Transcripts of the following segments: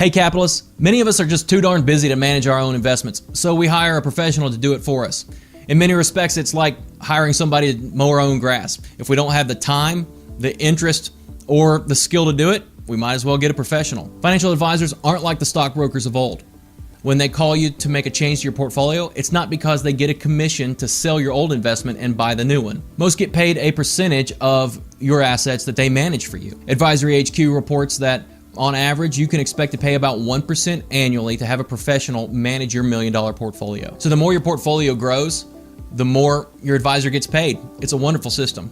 Hey capitalists, many of us are just too darn busy to manage our own investments, so we hire a professional to do it for us. In many respects, it's like hiring somebody to mow our own grass. If we don't have the time, the interest, or the skill to do it, we might as well get a professional. Financial advisors aren't like the stockbrokers of old. When they call you to make a change to your portfolio, it's not because they get a commission to sell your old investment and buy the new one. Most get paid a percentage of your assets that they manage for you. Advisory HQ reports that on average, you can expect to pay about 1% annually to have a professional manage your $1 million portfolio. So the more your portfolio grows, the more your advisor gets paid. It's a wonderful system.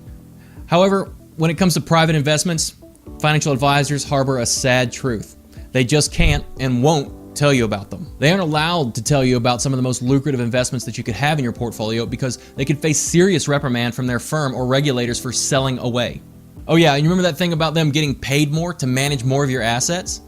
However, when it comes to private investments, financial advisors harbor a sad truth. They just can't and won't tell you about them. They aren't allowed to tell you about some of the most lucrative investments that you could have in your portfolio because they could face serious reprimand from their firm or regulators for selling away. Oh yeah, and you remember that thing about them getting paid more to manage more of your assets?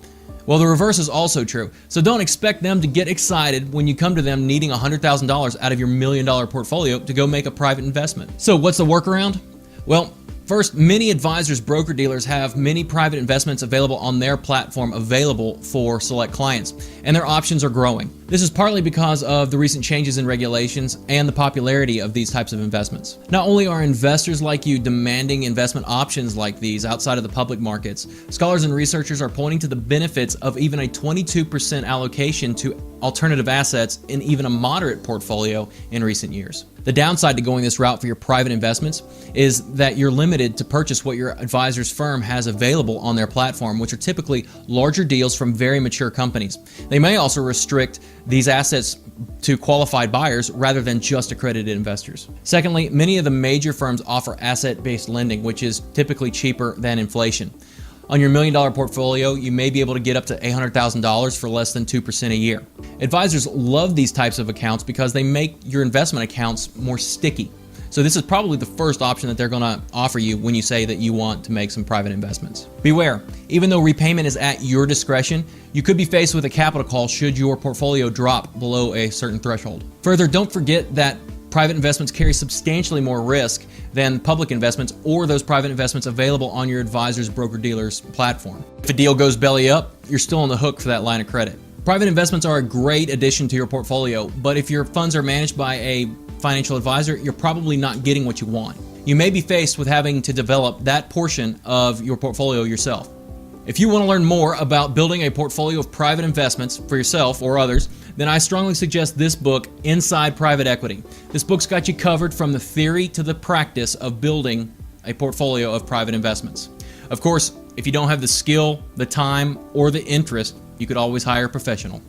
Well, the reverse is also true. So don't expect them to get excited when you come to them needing $100,000 out of your $1 million portfolio to go make a private investment. So what's the workaround? Well, first, many advisors, broker-dealers have many private investments available on their platform available for select clients, and their options are growing. This is partly because of the recent changes in regulations and the popularity of these types of investments. Not only are investors like you demanding investment options like these outside of the public markets, scholars and researchers are pointing to the benefits of even a 22% allocation to alternative assets in even a moderate portfolio in recent years. The downside to going this route for your private investments is that you're limited to purchase what your advisor's firm has available on their platform, which are typically larger deals from very mature companies. They may also restrict these assets to qualified buyers rather than just accredited investors. Secondly, many of the major firms offer asset-based lending, which is typically cheaper than inflation. On your $1 million portfolio, you may be able to get up to $800,000 for less than 2% a year. Advisors love these types of accounts because they make your investment accounts more sticky. So this is probably the first option that they're going to offer you when you say that you want to make some private investments. Beware, even though repayment is at your discretion, you could be faced with a capital call should your portfolio drop below a certain threshold. Further, don't forget that private investments carry substantially more risk than public investments or those private investments available on your advisor's broker-dealer's platform. If a deal goes belly up, you're still on the hook for that line of credit. Private investments are a great addition to your portfolio, but if your funds are managed by a financial advisor, you're probably not getting what you want. You may be faced with having to develop that portion of your portfolio yourself. If you want to learn more about building a portfolio of private investments for yourself or others, then I strongly suggest this book, Inside Private Equity. This book's got you covered from the theory to the practice of building a portfolio of private investments. Of course, if you don't have the skill, the time, or the interest, you could always hire a professional.